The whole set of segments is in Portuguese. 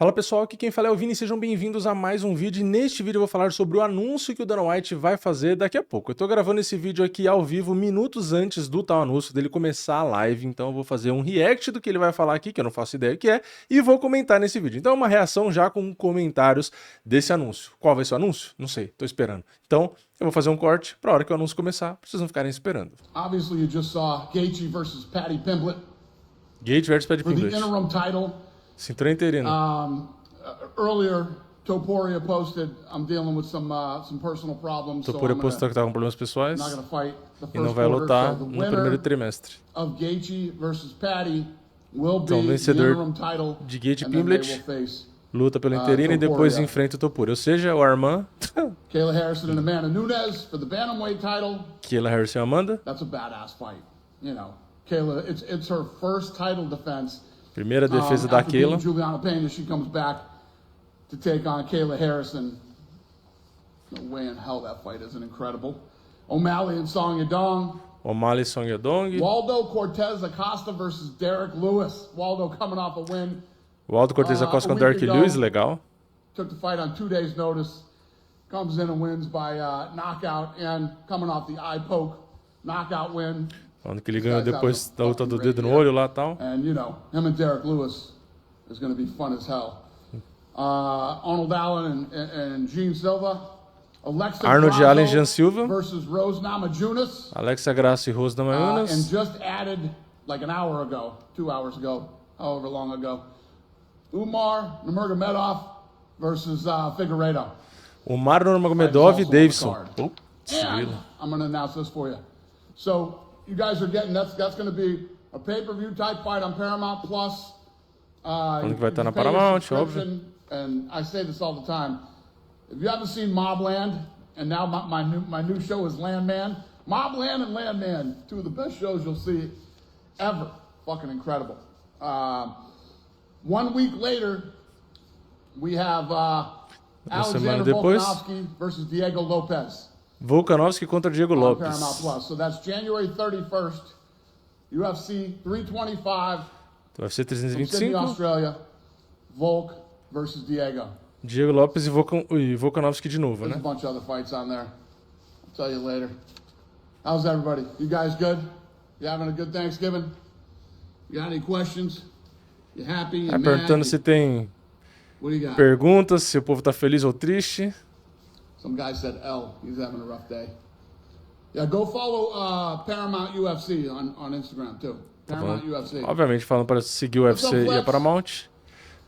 Fala pessoal, aqui quem fala é o Vini, sejam bem-vindos a mais um vídeo. E neste vídeo eu vou falar sobre o anúncio que o Dana White vai fazer daqui a pouco. Eu tô gravando esse vídeo aqui ao vivo, minutos antes do tal anúncio dele começar a live, então eu vou fazer um react do que ele vai falar aqui, que eu não faço ideia o que é, e vou comentar nesse vídeo. Então é uma reação já com comentários desse anúncio. Qual vai ser o anúncio? Não sei, tô esperando. Então eu vou fazer um corte pra hora que o anúncio começar, pra vocês não ficarem esperando. Obviously, you just saw Gaethje versus Paddy Pimblett Gaethje versus Paddy for the Pimblett. interim title. Cinturão interino. Earlier, Topuria posted, "I'm dealing with some personal problems, so Topuria I'm postou que tá com problemas pessoais not gonna fight the e não first vai quarter." lutar So the no primeiro winner trimestre. of Gaethje versus Paddy will Então, be the vencedor interim title, de Gaethje and then they Pimblett will face luta pelo interino e depois Topuria. enfrenta o Topuria. Ou seja, o Arman, Kayla Harrison and Amanda Nunes for the bantamweight title. Kayla Harrison e Amanda. That's a badass fight. You know, Kayla, it's her first title defense. Primeira defesa da After beating Kayla. Juliana Pena, she comes back to take on Kayla Harrison. No way in hell that fight isn't incredible. O'Malley and Song Yadong. O'Malley Song Yadong. Waldo Cortez Acosta versus Derek Lewis. Waldo coming off a win. O Aldo Cortez Acosta com o Derek Lewis, legal. Took the fight on 2 days' notice. Comes in and wins by knockout, and coming off the eye poke knockout win. Falando que ele ganhou depois da luta do dedo no olho lá e tal. And you know, him and Derek Lewis is going to be fun as hell. Arnold Allen and Gene Silva. Alexa Arnold Grasso Allen e Jean Silva. versus Rose Namajunas. Alexa Grasso e Rose And Namajunas. just added like an hour ago, 2 hours ago, however long ago, Umar Nurmagomedov versus Figueiredo. Umar Nurmagomedov e Davidson. And I'm going to announce this for you. So you guys are getting that's going to be a pay-per-view type fight on Paramount Plus. Falando que vai estar na You pay your Paramount, subscription, and I say this all the time. If you haven't seen Mobland, and now my new show is Landman, Mobland and Landman, two of the best shows you'll see ever. Fucking incredible. 1 week later, we have Alexander depois. Volkanovski versus Diego Lopez Volkanovski contra Diego on Lopes. Paramount Plus. So that's January 31st, UFC 325 UFC from Sydney, 325. Australia. Volk versus Diego. Diego Lopes e Volkanovski de novo, There's a né? bunch of other fights on there. I'll tell you later. How's everybody? You guys good? You having a good Thanksgiving? You got any questions? You happy? You mad? Perguntando se tem What do you got? perguntas, se o povo tá feliz ou triste. Some guy said L. He's having a rough day. Yeah, go follow Paramount UFC on Instagram too. Paramount UFC. Obviamente falando para seguir o UFC e a Flex? Paramount.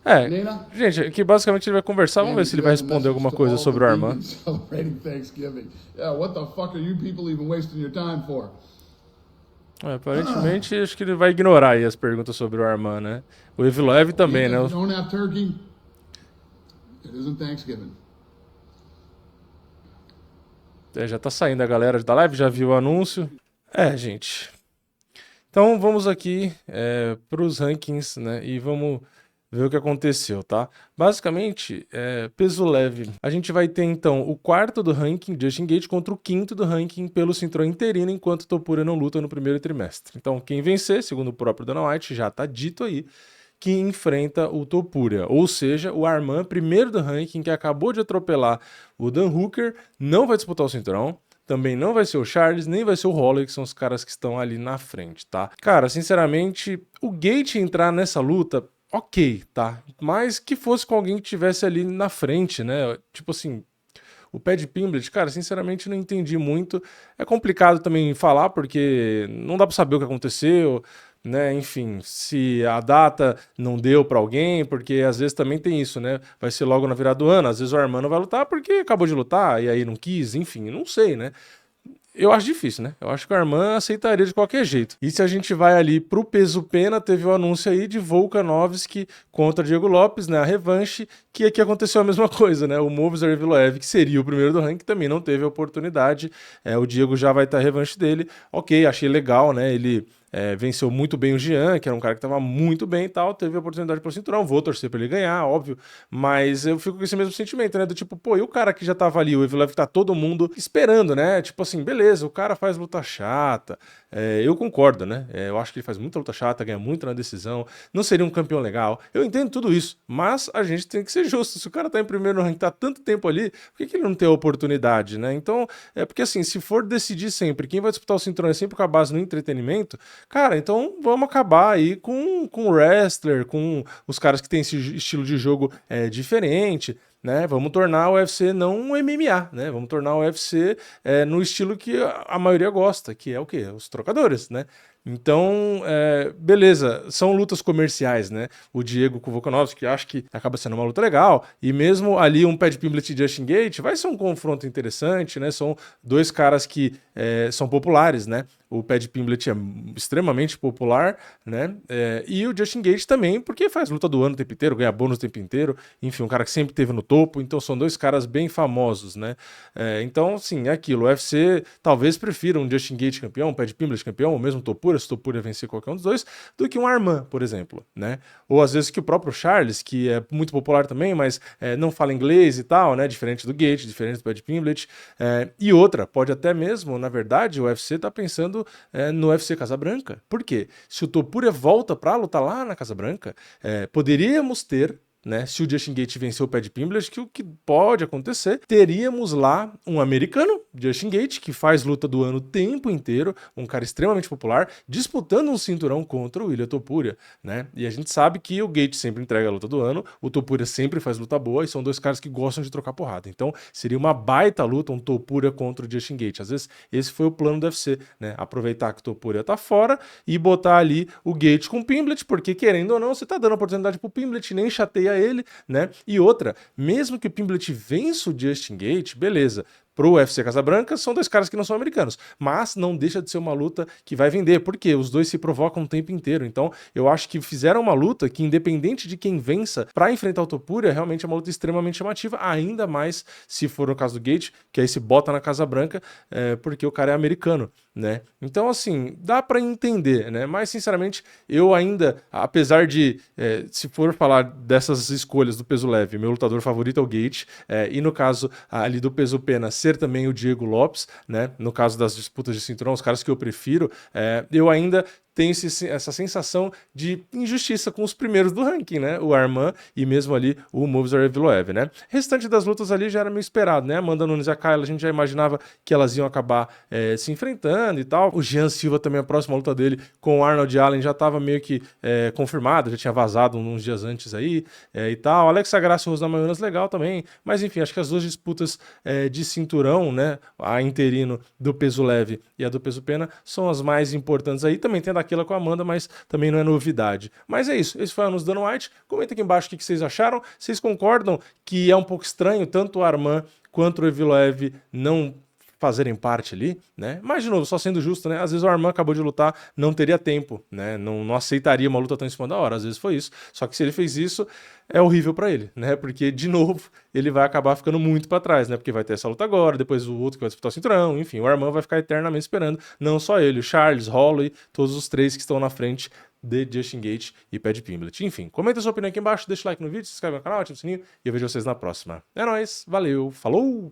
É, Nina? gente, aqui basicamente ele vai conversar, vamos ver se ele vai responder alguma coisa sobre o Arman. Celebrating Thanksgiving. Yeah, what the fuck are you people even wasting your time for? Aparentemente, acho que ele vai ignorar aí as perguntas sobre o Arman, né? O Evloev também, né? If you don't have turkey, it isn't Thanksgiving. Já tá saindo a galera da live, já viu o anúncio. Gente. Então vamos aqui para os rankings, né? E vamos ver o que aconteceu, tá? Basicamente, peso leve. A gente vai ter então o quarto do ranking, Justin Gaethje, contra o quinto do ranking pelo cinturão interino, enquanto Topuria não luta no primeiro trimestre. Então quem vencer, segundo o próprio Dana White, já tá dito aí, que enfrenta o Topuria, ou seja, o Arman, primeiro do ranking, que acabou de atropelar o Dan Hooker, não vai disputar o cinturão, também não vai ser o Charles, nem vai ser o Holloway, que são os caras que estão ali na frente, tá? Cara, sinceramente, o Gaethje entrar nessa luta, ok, tá? Mas que fosse com alguém que estivesse ali na frente, né? Tipo assim, o Paddy Pimblett, cara, sinceramente não entendi muito. É complicado também falar, porque não dá pra saber o que aconteceu, né? Enfim, se a data não deu pra alguém, porque às vezes também tem isso, né? Vai ser logo na virada do ano, às vezes o Arman não vai lutar porque acabou de lutar e aí não quis, enfim, não sei, né? Eu acho difícil, né? Eu acho que o Arman aceitaria de qualquer jeito. E se a gente vai ali pro peso pena, teve o anúncio aí de Volkanovski contra Diego Lopes, né? A revanche, que aqui aconteceu a mesma coisa, né? O Movsar Evloev, que seria o primeiro do ranking, também não teve a oportunidade. O Diego já vai ter a revanche dele. Ok, achei legal, né? Ele venceu muito bem o Jean, que era um cara que tava muito bem e tal, teve a oportunidade pro cinturão, vou torcer pra ele ganhar, óbvio, mas eu fico com esse mesmo sentimento, né, do tipo, pô, e o cara que já tava ali, o Evil Ev, que tá todo mundo esperando, né, tipo assim, beleza, o cara faz luta chata, eu concordo, né, eu acho que ele faz muita luta chata, ganha muito na decisão, não seria um campeão legal, eu entendo tudo isso, mas a gente tem que ser justo, se o cara tá em primeiro no ranking, tá tanto tempo ali, por que ele não tem a oportunidade, né, então, porque assim, se for decidir sempre, quem vai disputar o cinturão é sempre com a base no entretenimento, cara, então vamos acabar aí com o wrestler, com os caras que têm esse estilo de jogo diferente, né? Vamos tornar o UFC não um MMA, né? Vamos tornar o UFC no estilo que a maioria gosta, que é o quê? Os trocadores, né? Então, beleza, são lutas comerciais, né? O Diego com o Volkanovski, que acho que acaba sendo uma luta legal, e mesmo ali um Paddy Pimblett e Justin Gaethje vai ser um confronto interessante, né? São dois caras que são populares, né? O Paddy Pimblett é extremamente popular, né? E o Justin Gaethje também, porque faz luta do ano o tempo inteiro, ganha bônus o tempo inteiro, enfim, um cara que sempre esteve no topo, então são dois caras bem famosos, né? Então, sim, é aquilo, o UFC talvez prefira um Justin Gaethje campeão, um Paddy Pimblett campeão, ou mesmo Topuria, se Topuria vencer qualquer um dos dois, do que um Arman, por exemplo, né? Ou às vezes que o próprio Charles, que é muito popular também, mas não fala inglês e tal, né? Diferente do Gaethje, diferente do Paddy Pimblett. E outra, pode até mesmo, na verdade, o UFC tá pensando no UFC Casabranca. Por quê? Se o Topuria volta pra lutar lá na Casabranca, poderíamos ter, né, se o Justin Gaethje venceu o Paddy Pimblett, que o que pode acontecer, teríamos lá um americano, Justin Gaethje, que faz luta do ano o tempo inteiro, um cara extremamente popular, disputando um cinturão contra o Ilia Topuria, né? E a gente sabe que o Gaethje sempre entrega a luta do ano, o Topuria sempre faz luta boa, e são dois caras que gostam de trocar porrada. Então, seria uma baita luta, um Topuria contra o Justin Gaethje. Às vezes, esse foi o plano do UFC, né? Aproveitar que o Topuria tá fora e botar ali o Gaethje com o Pimblett, porque querendo ou não, você tá dando oportunidade pro Pimblett, nem chateia ele, né? E outra, mesmo que o Pimblett vença o Justin Gaethje, beleza. Pro UFC Casabranca, são dois caras que não são americanos, mas não deixa de ser uma luta que vai vender, porque os dois se provocam o tempo inteiro. Então, eu acho que fizeram uma luta que, independente de quem vença, para enfrentar o Topuria, realmente é uma luta extremamente chamativa, ainda mais se for no caso do Gaethje, que aí se bota na Casabranca, porque o cara é americano, né? Então, assim, dá para entender, né? Mas, sinceramente, eu ainda, apesar de, se for falar dessas escolhas do peso leve, meu lutador favorito é o Gaethje, e no caso ali do peso pena, ser também o Diego Lopes, né? No caso das disputas de cinturão, os caras que eu prefiro, eu ainda tenho essa sensação de injustiça com os primeiros do ranking, né? O Arman e mesmo ali o Movsar Evloev, né? Restante das lutas ali já era meio esperado, né? Amanda Nunes e a Kayla, a gente já imaginava que elas iam acabar se enfrentando e tal. O Jean Silva também, a próxima luta dele com o Arnold Allen já estava meio que confirmado, já tinha vazado uns dias antes aí e tal. Alexa Graça e Rosana Maionas, legal também. Mas enfim, acho que as duas disputas de cinturão, né? A interino do peso leve e a do peso pena são as mais importantes aí. Também tem daquela com a Amanda, mas também não é novidade. Mas é isso, esse foi o Anúncio Dana White. Comenta aqui embaixo o que vocês acharam. Vocês concordam que é um pouco estranho tanto o Arman quanto o Evloev não fazerem parte ali, né? Mas, de novo, só sendo justo, né? Às vezes o Arman acabou de lutar, não teria tempo, né? Não aceitaria uma luta tão em cima da hora. Às vezes foi isso. Só que se ele fez isso, é horrível pra ele, né? Porque, de novo, ele vai acabar ficando muito pra trás, né? Porque vai ter essa luta agora, depois o outro que vai disputar o cinturão, enfim, o Arman vai ficar eternamente esperando. Não só ele, o Charles, Holloway, todos os três que estão na frente de Justin Gaethje e Paddy Pimblett. Enfim, comenta sua opinião aqui embaixo, deixa o like no vídeo, se inscreve no canal, ativa o sininho e eu vejo vocês na próxima. É nóis, valeu, falou!